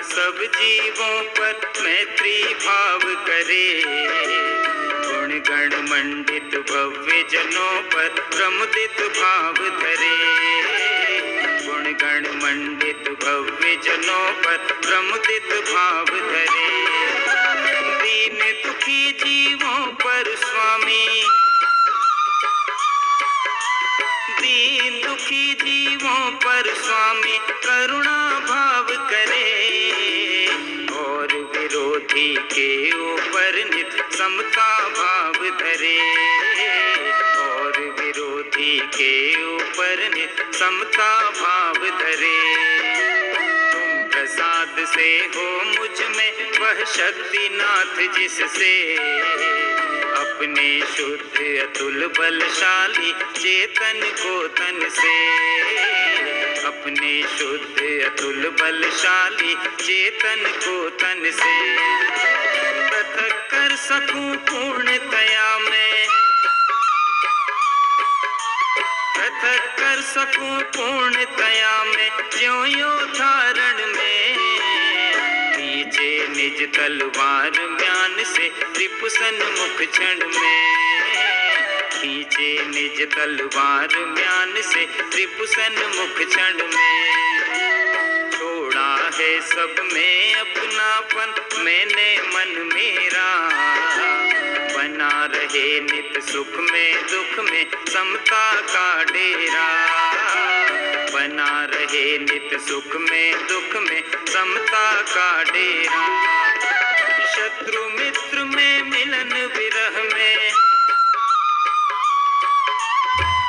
सब जीवों पर मैत्री भाव करे। गुण गण मंडित भव्य जनों पर प्रमुदित भाव धरे। गुण गण मंडित भव्य जनों पर प्रमुदित भाव धरे। दीन दुखी जीवों पर स्वामी, दीन दुखी जीवों पर स्वामी करुणा भाव करे। और विरोधी के ऊपर नित समता भाव धरे। और विरोधी के ऊपर नित समता भाव धरे। तुम प्रसाद से हो मुझ में वह शक्तिनाथ जिससे अपने शुद्ध अतुल बलशाली चेतन को तन से, अपने शुद्ध अतुल बलशाली चेतन को तन से पृथक कर सकूं पूर्णतया मैं, पृथक कर सकूं पूर्णतया मैं ज्यों यो धारण में। नीचे निज तलवार म्यान से त्रिपुसन मुख क्षण में। खींचे निज तलवार म्यान से त्रिपुसन मुख क्षण में। छोड़ा है सब में अपनापन मैंने मन मेरा। बना रहे नित सुख में दुख में समता का डेरा। बना रहे नित सुख में दुख में समता का डेरा। शत्रु मित्र में मिलन विरह में,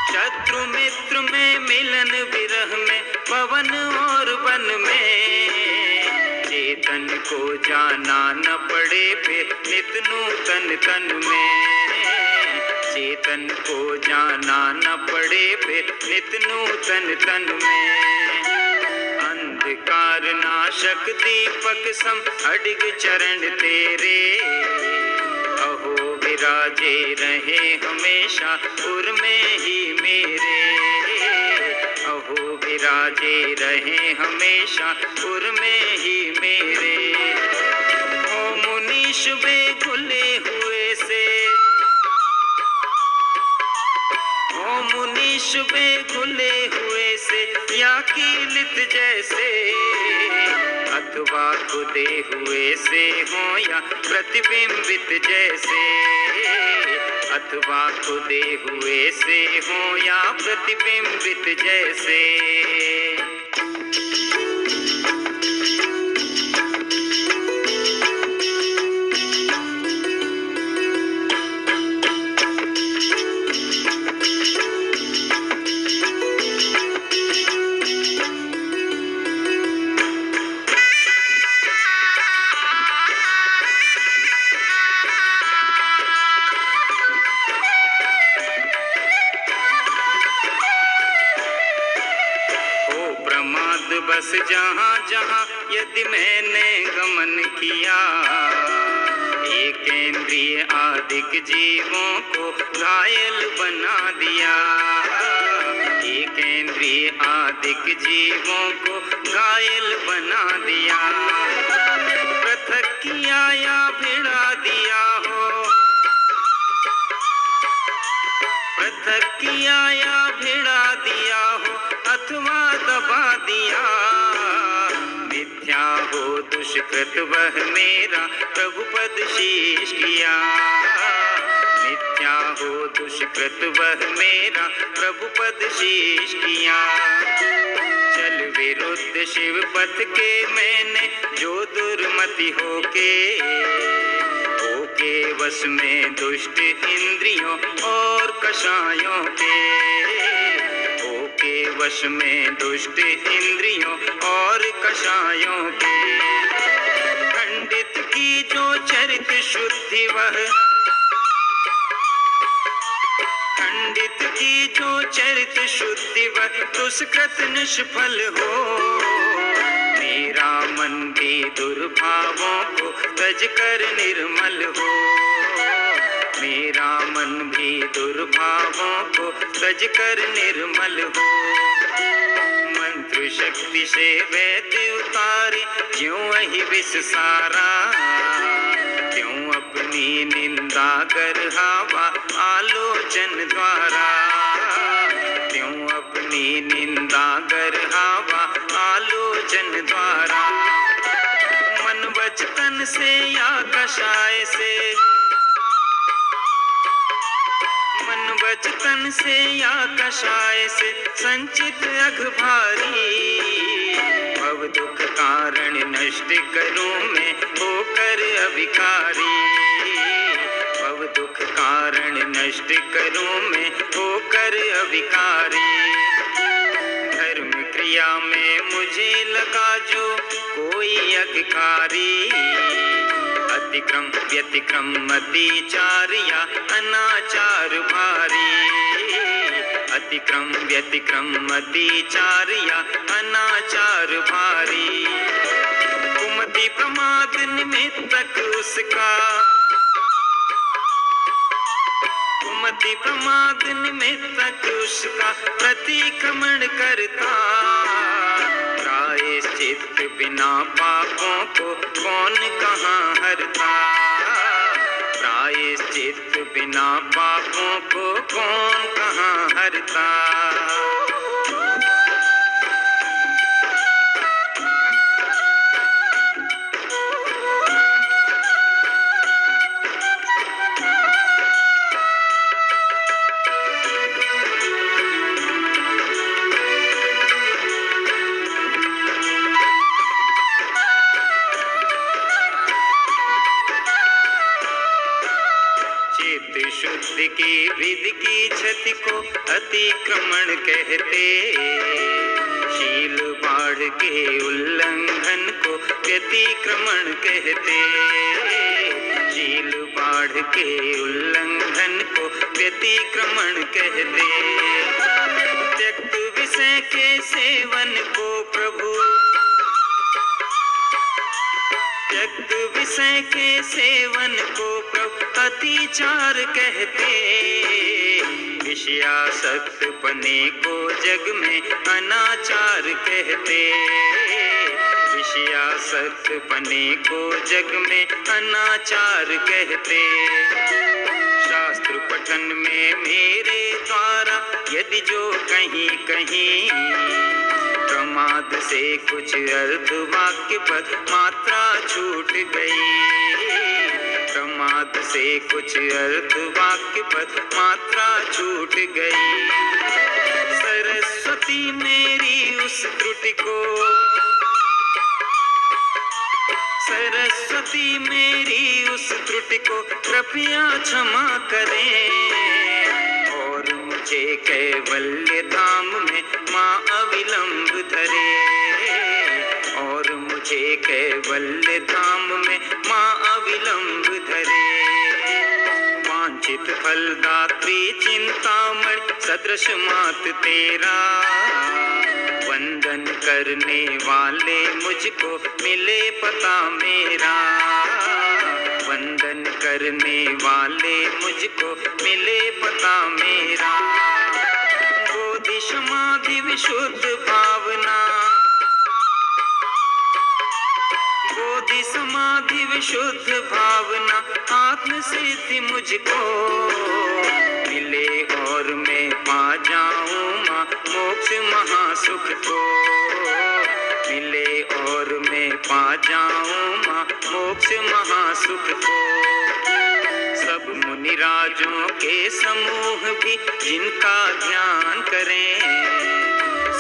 शत्रु मित्र में मिलन विरह में पवन और वन में। चेतन को जाना न पड़े फिर नित नूतन तन में। चेतन को जाना न पड़े फिर नित नूतन तन में। अंधकार नाशक दीपक सम अडिग चरण तेरे। अहो विराजे रहे हमेशा उर में ही मेरे। अहो विराजे रहे हमेशा उर में ही मेरे। हो मुनीश वे घुले हुए से, हो मुनीश वे घुले हुए से या कीलित जैसे। अथवा खुदे हुए से हो या प्रतिबिंबित जैसे। अथवा खुदे हुए से हो या प्रतिबिंबित जैसे। बस जहाँ जहाँ यदि मैंने गमन किया। एकेंद्रिय आदिक जीवों को घायल बना दिया। एकेंद्रिय आदिक जीवों को घायल बना दिया। पृथक किया या भिड़ा दिया हो, पृथक किया या भिड़ा दिया हो अथवा दबा दिया। मिथ्या हो दुष्कृत वह मेरा प्रभु पद शीश किया। मिथ्या हो दुष्कृत वह मेरा प्रभु पद शीश किया। चल विरुद्ध शिव पथ के मैंने जो दुर्मति होके वश में दुष्ट इंद्रियों और कषायों के। वश में दुष्ट इंद्रियों और कषायों के। खंडित की जो चरित शुद्धि वह, खंडित की जो चरित शुद्धि वह दुष्कृत निष्फल हो। मेरा मन भी दुर्भावों को तज कर निर्मल हो। मेरा मन भी दुर्भावों को तज कर निर्मल हो। मंत्र शक्ति से वैद्य उतारे ज्यों वही विष सारा, क्यों अपनी निंदा कर हावा आलोचन द्वारा, क्यों अपनी निंदा कर हावा आलोचन द्वारा। मन वचन से या कषाय से, मन वचन से या कषाय से संचित अघ भारी, भव दुख कारण नष्ट करूं मैं होकर अभिकारी, भव दुख कारण नष्ट करूं मैं होकर अभिकारी। धर्म क्रिया में मुझे लगा जो कोई अधिकारी, अतिक्रम व्यतिक्रम अतिचार या अनाचार भारी, अतिक्रम व्यतिक्रम अतिचार या अनाचार भारी। कुमति प्रमाद निमित्तक उसका, कुमति प्रमाद निमित्तक उसका प्रतिक्रमण करता, प्रायश्चित बिना पापों को कौन कहाँ हरता, प्रायश्चित बिना पापों को कौन कहाँ हरता। शुद्ध की विधि की क्षति को अतिक्रमण कहते, शील बाढ़ के उल्लंघन को व्यतिक्रमण कहते, शील बाढ़ के उल्लंघन को व्यतिक्रमण कहते। त्यक्त विषय के सेवन को प्रभु, त्यक्त विषय के सेवन को प्रभु अतिचार कहते, विषयासक्त पने को जग में अनाचार कहते, विषयासक्त पने को जग में अनाचार कहते। शास्त्र पठन में मेरे द्वारा यदि जो कहीं कहीं प्रमाद से कुछ अर्थ वाक्य पर मात्रा छूट गई, प्रमाद से कुछ अर्थ वाक्य पर मात्रा छूट गई। सरस्वती मेरी उस त्रुटि को, सरस्वती मेरी उस त्रुटि को कृपया क्षमा करें, और मुझे कैवल्य धाम में माँ अविलंब धरे, और मुझे कैवल्य धाम में माँ अविलंब धरे। वांछित फलदात्री चिंतामणि सदृश मात तेरा, वंदन करने वाले मुझको मिले पता मेरा, वंदन करने वाले मुझको मिले पता मेरा। बोधि समाधि विशुद्ध भावना, बोधि समाधि विशुद्ध भावना आत्म सिद्धि मुझको मिले, और मैं पा जाऊं माँ मोक्ष महासुख को मिले, और मैं पा जाऊं माँ मोक्ष महासुख को। सब मुनिराजों के समूह भी जिनका ध्यान करें,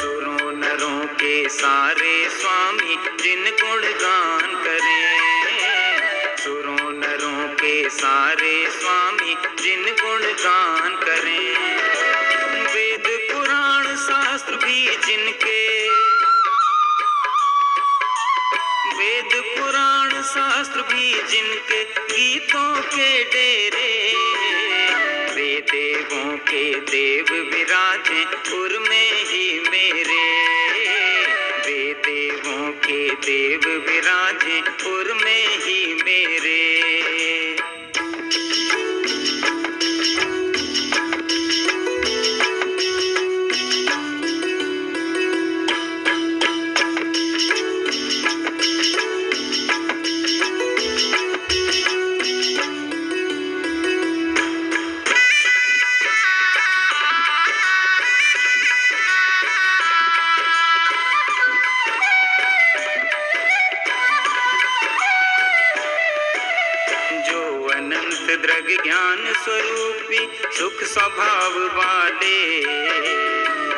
सुरों नरों के सारे स्वामी जिन गुणगान करें, सुरों नरों के सारे स्वामी जिन गुणगान करें। वेद पुराण शास्त्र भी जिनके, वेद पुराण शास्त्र भी जिनके गीतों के डेरे, वे देवों के देव विराजे उर में ही मेरे, वे देवों के देव विराजे उर में ही मेरे। दृग ज्ञान स्वरूपी सुख स्वभाव वाले,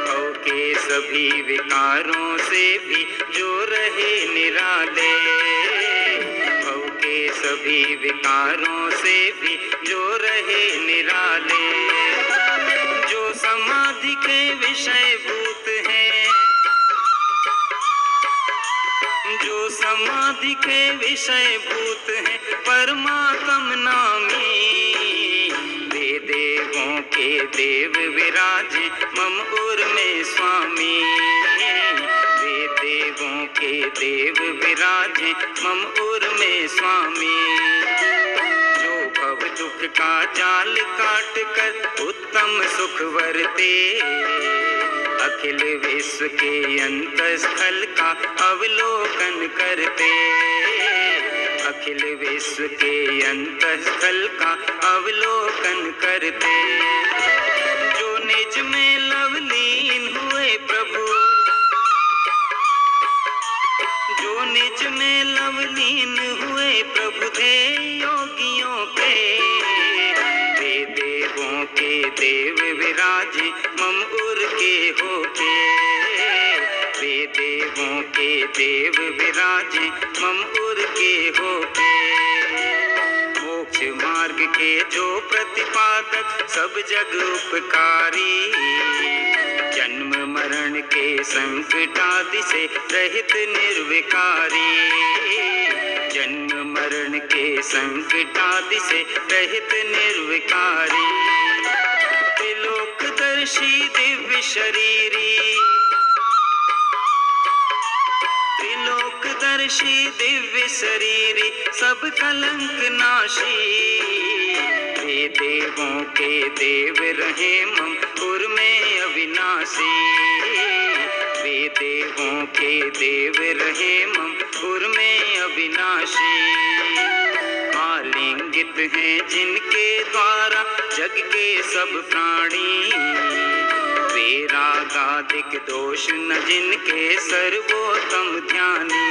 भव के सभी विकारों से भी जो रहे निराले, भव के सभी विकारों से भी जो रहे निराले, जो समाधि के विषय भूत हैं, जो समाधि के विषय भूत हैं परमात्म नामी, वे देवों के देव विराजे मम उर में स्वामी, वे देवों के देव विराजे मम उर में स्वामी, जो भव दुख का जाल काट कर उत्तम सुख वरते, अखिल विश्व के अंतस्थल का अवलोकन करते, अखिल विश्व के अंतस्थल का अवलोकन करते, जो निज में लवलीन हुए प्रभु, जो निज में लवलीन हुए प्रभु थे योगियों के, वे देवों के देव विराजे मम उर के होके, वे देवों के देव विराजे मम उर के होके, मोक्ष मार्ग के जो प्रतिपादक सब जग उपकारी, जन्म मरण के संकट आदि से रहित निर्विकारी, जन्म मरण के संकट आदि से रहित निर्विकारी, त्रिलोकदर्शी दिव्य शरीरी, त्रिलोकदर्शी दिव्य शरीरी सब कलंक नाशी, वे देवों के देव रहे मम उर में अविनाशी, वे देवों के देव रहे मम उर में अविनाशी, आलिंगित हैं जिनके द्वारा जग के सब प्राणी, वे रागादिक दोष न जिनके सर्वोत्तम ध्यानी,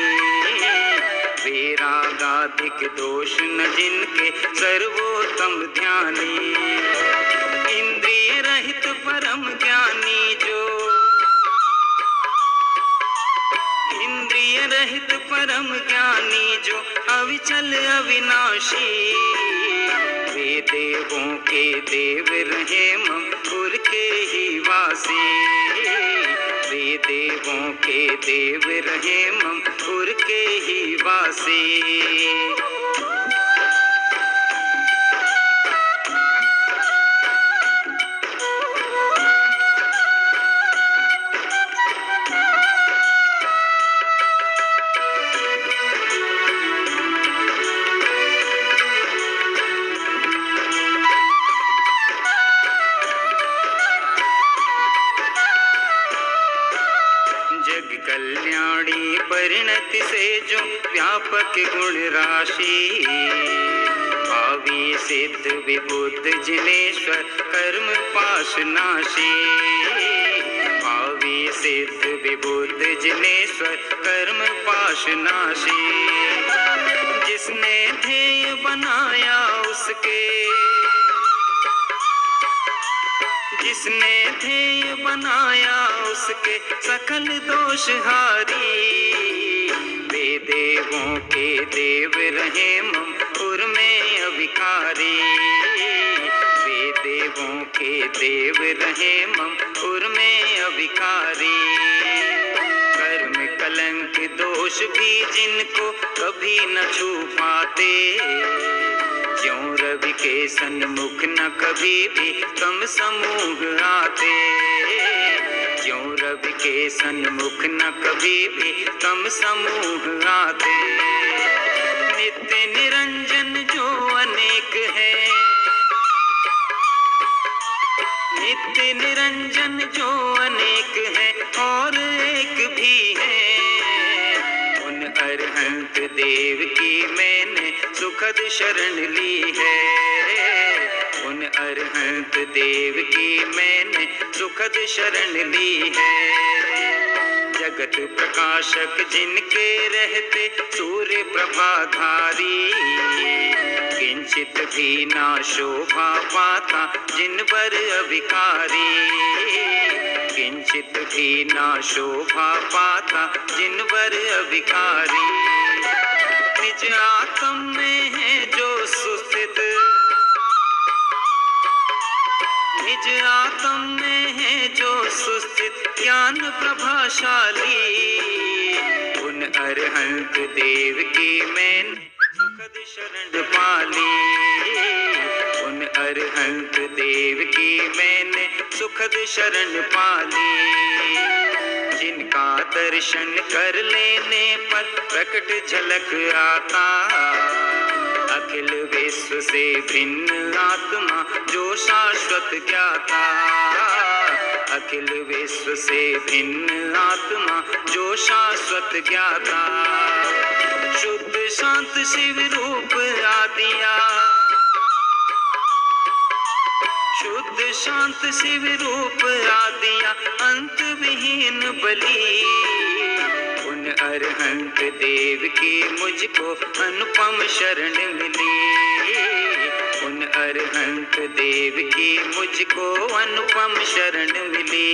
वे रागादिक दोष न जिनके सर्वोत्तम ध्यानी, इंद्रिय रहित परम ज्ञानी जो, इंद्रिय रहित परम ज्ञानी जो अविचल अविनाशी, वे देवों के देव रहे मम उर के ही वासी, वे देवों के देव रहे मम उर के ही वासी। कल्याणी परिणति से जो व्यापक गुण राशि, भावी सिद्ध विबुद्ध जिनेश्वर कर्म पाश नाशी, भावी सिद्ध विबुद्ध जिनेश्वर कर्म पाश नाशी, जिसने ध्येय बनाया उसके, जिसने ध्येय बनाया उसके सकल दोष हारी, वे देवों के देव रहे मम उर में अविकारी, वे देवों के देव रहे मम उर में अविकारी, कर्म कलंक दोष भी जिनको कभी न छू पाते, ज्यों रवि के सन्मुख न कभी भी तम समूह आते, ज्यों रवि के सन्मुख न कभी भी तम समूह आते, नित्य निरंजन जो अनेक है, नित्य निरंजन जो अनेक है और एक भी है, उन अरहंत देव की मैंने सुखद शरण ली है, उन अरहंत देव की मैंने सुखद शरण ली है, जगत प्रकाशक जिनके रहते सूर्य प्रभाधारी, किंचित भी ना शोभा पाता जिनवर अभिकारी, किंचित भी ना शोभा पाता जिनवर अभिकारी। निज आत्म में है जो सुस्थित, निज आत्म में है जो सुस्थित ज्ञान प्रभाशाली, उन अरहंत देव की मैंने सुखद शरण पाली, उन अरहंत देव की मैंने सुखद शरण पाली। जिनका दर्शन कर लेने पर प्रकट झलक आता, अखिल विश्व से भिन्न आत्मा जो शाश्वत ज्ञाता, अखिल विश्व से भिन्न आत्मा जो शाश्वत ज्ञाता। शुद्ध शांत शिव रूप आदिया, शुद्ध शांत शिव रूप आदिया अंत विहीन बलि, उन अरहंत देव की मुझको अनुपम शरण मिली, उन अरहंत देव की मुझको अनुपम शरण मिली।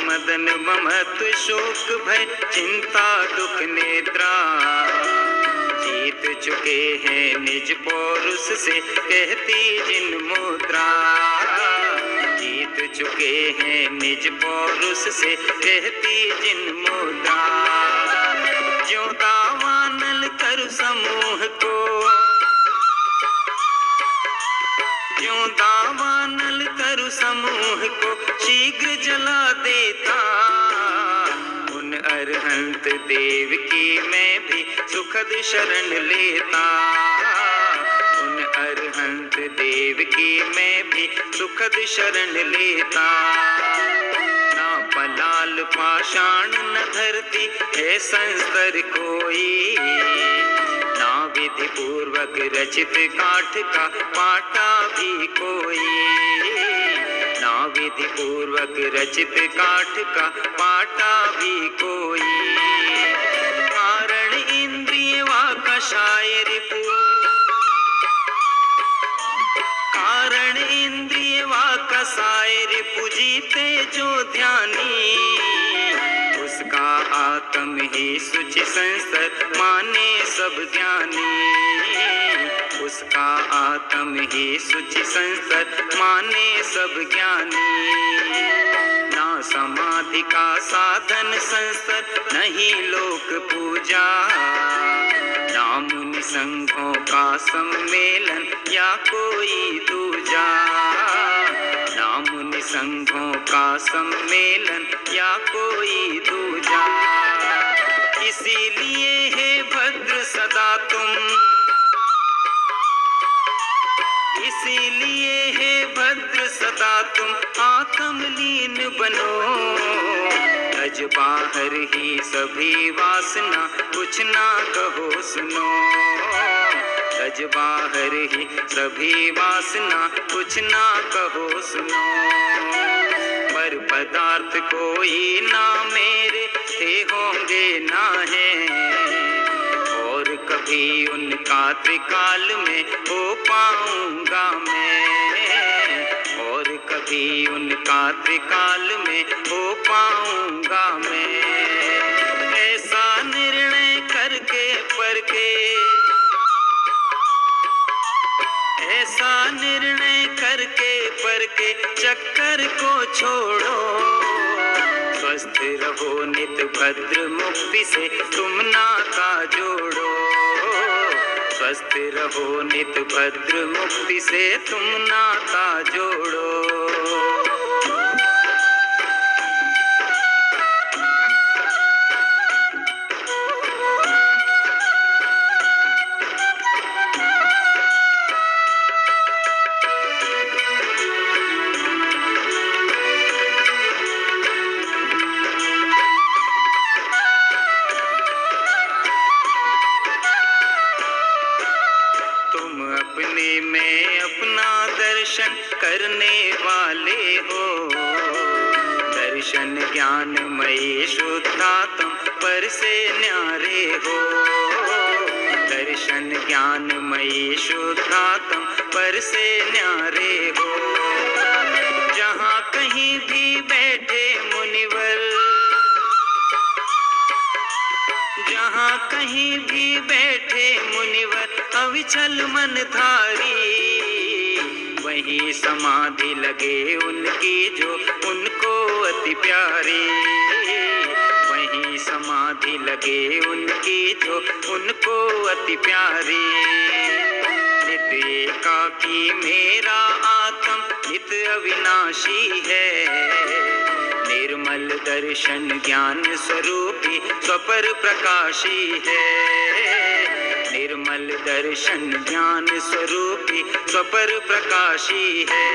मदन ममत शोक भय चिंता दुख नेत्रा, जीत चुके हैं निज पौरुष से कहती जिन मुद्रा, जीत चुके हैं निज पौरुष से कहती जिन मुद्रा। ज्यों दावानल कर समूह को, ज्यों दावानल करु समूह को शीघ्र जला देता, उन अरहंत देव की मैं भी सुखद शरण लेता, उन अरहंत देव की मैं भी सुखद शरण लेता। ना पलाल पाषाण न धरती है संस्तर कोई, ना विधि पूर्वक रचित काठ का पाटा भी कोई, ना विधि पूर्वक रचित काठ का पाटा भी कोई। कारण इंद्रिय वा कषाय रिपु, कारण इंद्रिय वा कषाय रिपु जीते जो ध्यानी, उसका आत्म ही सुचि संसद माने सब ज्ञानी, उसका आत्म ही सुचि संसद माने सब ज्ञानी। ना समाधि का साधन संसद नहीं लोक पूजा, ना मुनि संघों का सम्मेलन या कोई दूजा, ना मुनि संघों का सम्मेलन या कोई दूजा। इसीलिए हे भद्र सदा तुम, इसीलिए हे भद्र सदा तुम आत्मलीन बनो, तज बाहर ही सभी वासना कुछ ना कहो सुनो, तज बाहर ही सभी वासना कुछ ना कहो सुनो। पर पदार्थ कोई ना मेरे थे होंगे ना है, और कभी उनका त्रिकाल में हो पाऊंगा मैं, और कभी उनका त्रिकाल में हो पाऊंगा मैं। ऐसा निर्णय करके परके, ऐसा निर्णय करके परके चक्कर को छोड़ो, स्वस्थ रहो नित भद्र मुक्ति से तुम नाता जोड़ो, स्वस्थ रहो नित भद्र मुक्ति से तुम नाता जोड़ो। में अपना दर्शन करने वाले हो। दर्शन ज्ञानमयी शुद्धात्म पर से न्यारे हो। दर्शन ज्ञानमयी शुद्धात्म पर से न्यारे हो। जहाँ कहीं भी बैठे मुनिवर, जहाँ कहीं भी बैठे मुनिवर अविचल मन धारी, वहीं समाधि लगे उनकी जो उनको अति प्यारी। वहीं समाधि लगे उनकी जो उनको अति प्यारी। नित एकाकी मेरा आत्म नित अविनाशी है। निर्मल दर्शन ज्ञान स्वरूपी स्वपर प्रकाशी है। निर्मल दर्शन ज्ञान स्वरूपी स्वपर प्रकाशी है।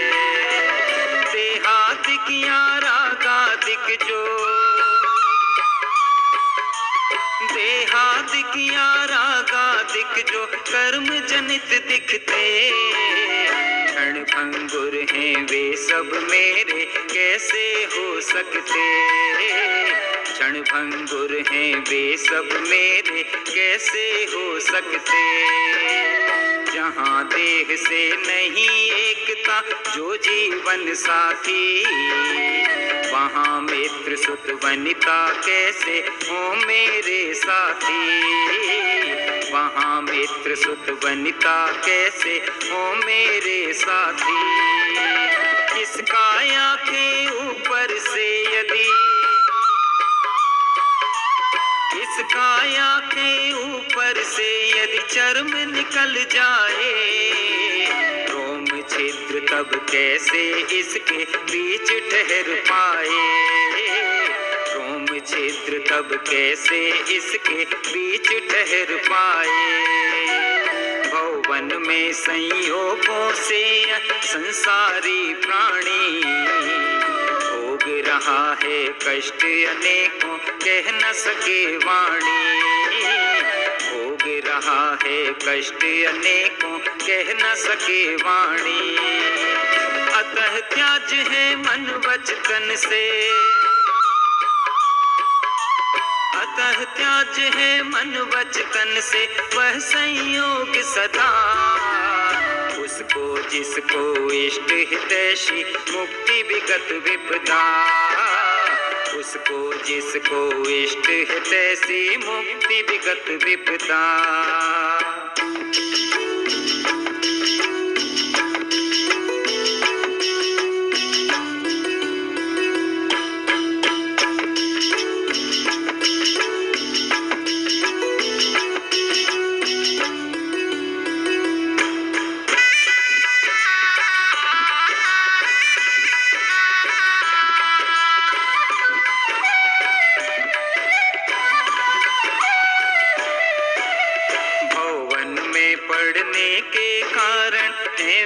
देहादिक या रागादिक जो, देहादिक या रागादिक जो कर्म जनित दिखते, क्षण भंगुर हैं वे सब मेरे कैसे हो सकते। क्षण भंगुर हैं वे सब मेरे कैसे हो सकते। जहाँ देह से नहीं एकता जो जीवन साथी, वहाँ मित्र सुत वनिता कैसे हो मेरे साथी। वहाँ मित्र सुत वनिता कैसे हो मेरे साथी। इस काया के ऊपर से यदि, इस काया के ऊपर से यदि चर्म निकल जाए, रोम छिद्र तब कैसे इसके बीच ठहर पाए। रोम छिद्र तब कैसे इसके बीच ठहर पाए। भवन में संयोगों से संसारी प्राणी, भोग रहा है कष्ट अनेकों कह न सके वाणी। भोग रहा है कष्ट अनेकों कह न सके वाणी। अतः त्याज है मन वचन से, अतः त्याज है मन वचन से वह संयोग सदा। उसको जिसको इष्ट हितैषी मुक्ति विगत विपदा। उसको जिसको इष्ट हितैषी मुक्ति विगत विपदा।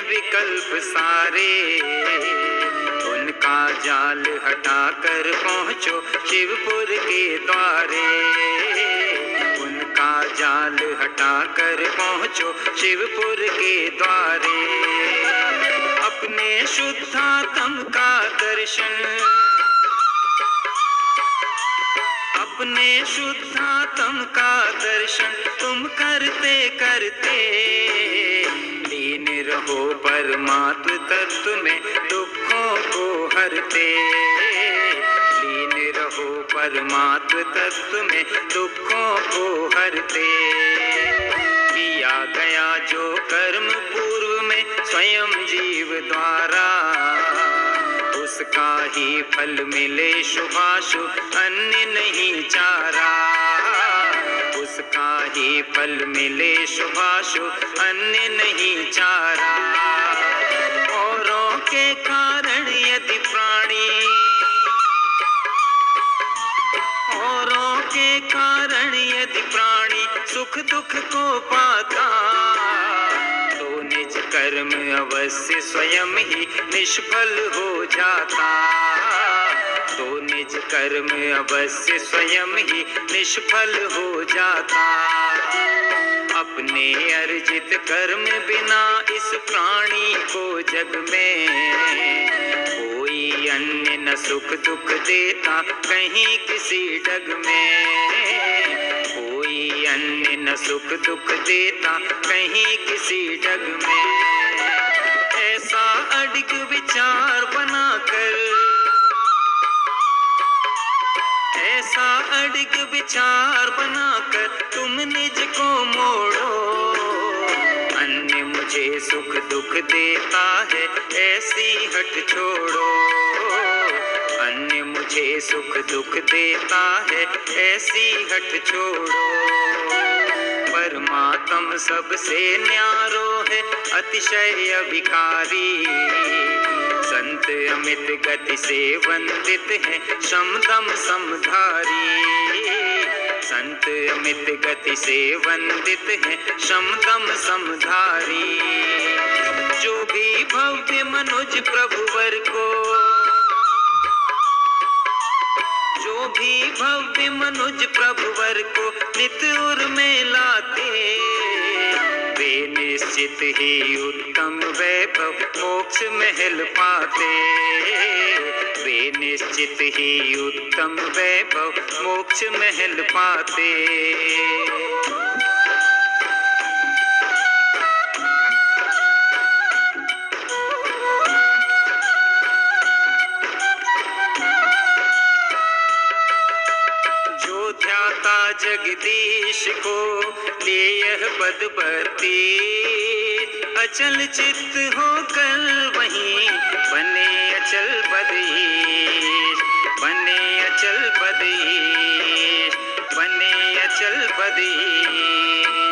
विकल्प सारे, उनका जाल हटाकर पहुँचो शिवपुर के द्वारे। उनका जाल हटाकर पहुँचो शिवपुर के द्वारे। अपने शुद्धात्म का दर्शन, अपने शुद्धात्म का दर्शन तुम करते करते, लीन रहो परमात्म तत्व में दुखों को हरते। लीन रहो परमात्म तत्व में दुखों को हरते। किया गया जो कर्म पूर्व में स्वयं जीव द्वारा, उसका ही फल मिले शुभाशुभ अन्य नहीं चारा। उसका ही फल मिले शुभाशुभ अन्य नहीं चारा। औरों के कारण यदि प्राणी, औरों के कारण यदि प्राणी सुख दुख को पाता, तो निज कर्म अवश्य स्वयं ही निष्फल हो जाता। तो निज कर्म अवश्य स्वयं ही निष्फल हो जाता। अपने अर्ज वर्जित कर्म बिना इस प्राणी को जग में कोई अन्य न सुख दुख देता कहीं किसी डग में, कोई अन्य न सुख दुख देता कहीं किसी डग में। ऐसा अडिग विचार बनाकर, ऐसा अडिग विचार बनाकर तुम निज को मोड़ो, अन्य मुझे सुख दुख देता है ऐसी हट छोड़ो, अन्य मुझे सुख दुख देता है ऐसी हट छोड़ो। परमात्म सबसे न्यारो है अतिशय अभिकारी, संत अमित गति से वंदित है शमदम समधारी, संत अमित गति से वंदित है शमदम समधारी। जो भी भव्य मनुज प्रभुवर को, जो भी भव्य मनुज प्रभुवर को नित उर में लाते, वे निश्चित ही उत्तम वैभव मोक्ष महल पाते, वे निश्चित ही उत्तम वैभव मोक्ष महल पाते। जगदीश को ले यह पद बरती, अचल चित्त होकर वहीं बने अचल पदीश, बने अचल पदीश, बने अचल पदीश।